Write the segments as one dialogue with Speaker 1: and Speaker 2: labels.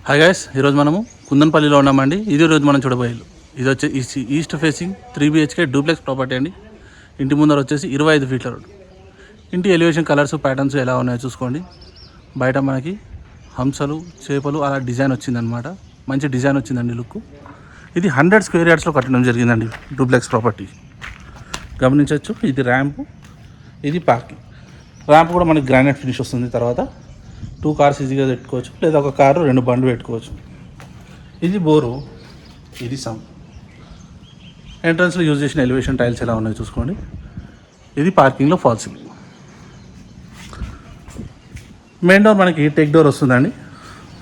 Speaker 1: Hi guys, ఈరోజు మనము కుందన్పల్లిలో ఉన్నామండి. ఇది రోజు మనం చూడబోయేది. ఇది వచ్చి east facing 3 BHK duplex property అండి. ఇంటి ముందర వచ్చేసి 25 ఫీట్ల రోడ్. ఇంటి ఎలివేషన్ కలర్స్ ప్యాటర్న్స్ ఎలా ఉన్నాయో చూసుకోండి. బయట మనకి హంసలు చేపలు అలా డిజైన్ వచ్చిందనమాట. మంచి డిజైన్ వచ్చిందండి లుక్. ఇది 100 స్క్వేర్ యార్డ్స్లో కట్టడం జరిగిందండి డూప్లెక్స్ ప్రాపర్టీ. గమనించవచ్చు. ఇది ర్యాంపు, ఇది పార్కింగ్. ర్యాంప్ కూడా మనకి గ్రానైట్ ఫినిష్ వస్తుంది. తర్వాత 2 కార్స్ ఈజీగా పెట్టుకోవచ్చు, లేదా ఒక కారు 2 బండ్లు పెట్టుకోవచ్చు. ఇది బోరు, ఇది సమ్. ఎంట్రన్స్లో యూజ్ చేసిన ఎలివేషన్ టైల్స్ ఎలా ఉన్నాయో చూసుకోండి. ఇది పార్కింగ్లో ఫాల్ సీలింగ్. మెయిన్ డోర్ మనకి టెక్ డోర్ వస్తుందండి.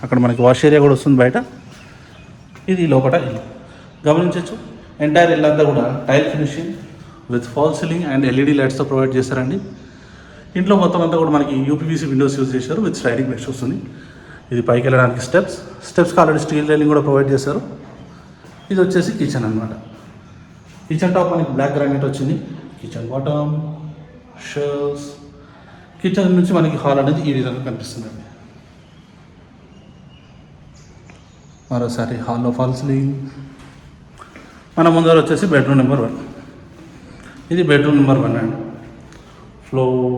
Speaker 1: అక్కడ మనకి వాష్ ఏరియా కూడా వస్తుంది బయట. ఇది లోపల ఇల్లు. గమనించవచ్చు. ఎంటైర్ ఇల్లు అంతా కూడా tile finishing with fall ceiling and LED లైట్స్తో ప్రొవైడ్ చేస్తారండి. ఇంట్లో మొత్తం అంతా కూడా మనకి UPVC విండోస్ యూజ్ చేశారు విత్ స్లైడింగ్ మెష్ వస్తుంది. ఇది పైకి వెళ్ళడానికి స్టెప్స్కి ఆల్రెడీ స్టీల్ రైలింగ్ కూడా ప్రొవైడ్ చేశారు. ఇది వచ్చేసి కిచెన్ అనమాట. కిచెన్ టాప్ మనకి బ్లాక్ గ్రానైట్ వచ్చింది. Kitchen bottom, shelves. కిచెన్ నుంచి మనకి హాల్ అనేది ఈ విధంగా కనిపిస్తుందండి. మరోసారి హాల్లో ఫాల్ సీలింగ్. మన ముందర వచ్చేసి బెడ్రూమ్ నెంబర్ 1. ఇది బెడ్రూమ్ నెంబర్ 1 అండి. Floor,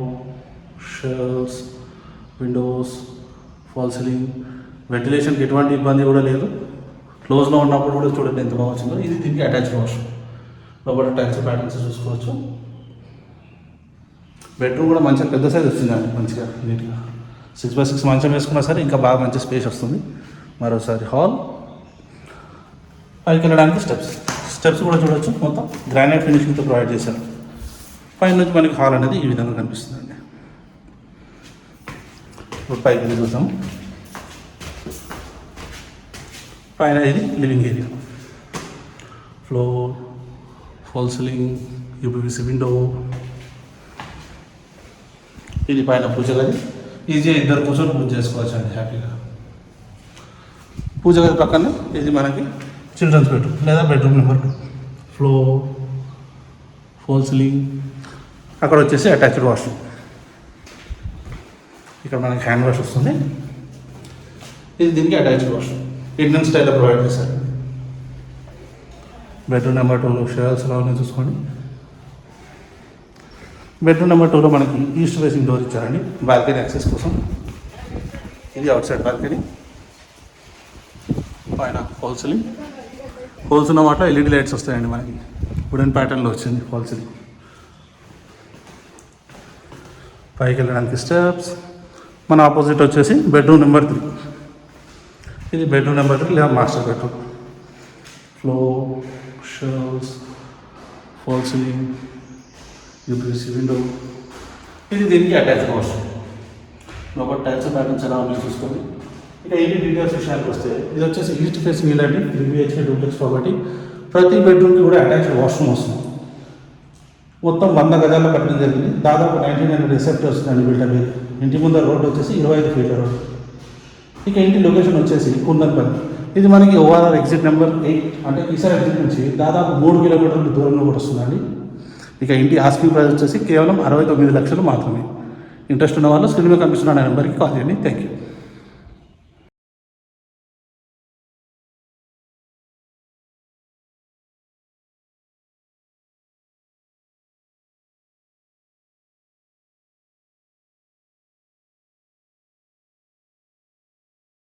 Speaker 1: shelves, windows, fall ceiling. వెంటిలేషన్కి ఎటువంటి ఇబ్బంది కూడా లేదు. క్లోజ్లో ఉన్నప్పుడు కూడా చూడండి ఎంత బాగా వచ్చిందో. ఇది దీనికి అటాచ్డ్ వాష్రూమ్. లోపల టైల్స్ ప్యాటర్న్స్ చూసుకోవచ్చు. బెడ్రూమ్ కూడా మంచిగా పెద్ద సైజ్ వచ్చిందండి. మంచిగా నీట్గా 6x6 మంచం వేసుకున్నా సరే ఇంకా బాగా మంచి స్పేస్ వస్తుంది. మరోసారి హాల్. పైకి వెళ్ళడానికి స్టెప్స్ కూడా చూడవచ్చు. మొత్తం గ్రానైట్ ఫినిషింగ్తో ప్రొవైడ్ చేశారు. పైన నుంచి మనకి హాల్ అనేది ఈ విధంగా కనిపిస్తుందండి. ఇప్పుడు పైకి వెళ్ళి చూద్దాం. పైన ఇది living area. Floor, fall ceiling, UPVC window. ఇది పైన పూజ గది. ఈజీగా ఇద్దరు కూర్చొని పూజ చేసుకోవచ్చు అండి హ్యాపీగా. పూజ గది పక్కనే ఇది మనకి చిల్డ్రన్స్ బెడ్రూమ్ లేదా bedroom number 2. Floor, fall ceiling. అక్కడ వచ్చేసి అటాచ్డ్ వాష్రూమ్. ఇక్కడ మనకి హ్యాండ్ వాష్ వస్తుంది. ఇది దీనికి అటాచ్డ్ వాష్రూమ్. ఇండియన్ స్టైల్లో ప్రొవైడ్ చేశారు. బెడ్రూమ్ నెంబర్ 2లో షెల్ఫ్స్ ఎలా ఉన్నాయో చూసుకోండి. బెడ్రూమ్ నెంబర్ 2లో మనకి ఈస్ట్ ఫేసింగ్ డోర్ ఇచ్చారండి బాల్కనీ యాక్సెస్ కోసం. ఇది అవుట్ సైడ్ బాల్కనీ. పైన ఫాల్ సీలింగ్. హోల్స్ ఉన్న వాటిలో LED లైట్స్ వస్తాయండి మనకి. వుడెన్ ప్యాటర్న్లో వచ్చింది ఫాల్ సీలింగ్. పైకి వెళ్ళడానికి స్టెప్స్. మన ఆపోజిట్ వచ్చేసి బెడ్రూమ్ నెంబర్ 3. ఇది బెడ్రూమ్ నెంబర్ 3 లేదా master bedroom. Floor, shelves, fall ceiling, UPVC window. ఇది దీనికి అటాచ్డ్ వాష్రూమ్. లోపల టైల్స్ ప్యాటర్న్స్ ఎలా ఉన్నాయో చూసుకోండి. ఇక ఇంటి డీటెయిల్స్ విషయానికి వస్తే ఇది వచ్చేసి ఈస్ట్ ఫేసింగ్ ఇల్లు అండి. 3 BHK డూప్లెక్స్ ప్రాపర్టీ. ప్రతి బెడ్రూమ్కి కూడా అటాచ్డ్ వాష్రూమ్ వస్తుంది. మొత్తం 100 గజాల్లో కట్టడం జరిగింది. దాదాపు 1900 ఎసెప్ట్ వస్తుందండి బిల్డర్. ఇంటి ముందర రోడ్డు వచ్చేసి 25 ఫీట్ల రోడ్. ఇక ఇంటి లొకేషన్ వచ్చేసి కుందన్పల్లి. ఇది మనకి ORR ఎగ్జిట్ నెంబర్ 8 అంటే ఈసారి ఎగ్జిట్ నుంచి దాదాపు 3 కిలోమీటర్ల దూరంలో కూడా వస్తుందండి. ఇక ఇంటి ఆస్కింగ్ ప్రైస్ వచ్చేసి కేవలం 69 లక్షలు మాత్రమే. ఇంట్రెస్ట్ ఉన్న వాళ్ళు స్క్రీన్ మీద కనిపిస్తున్న నెంబర్కి కాల్ చేయండి. Thank you.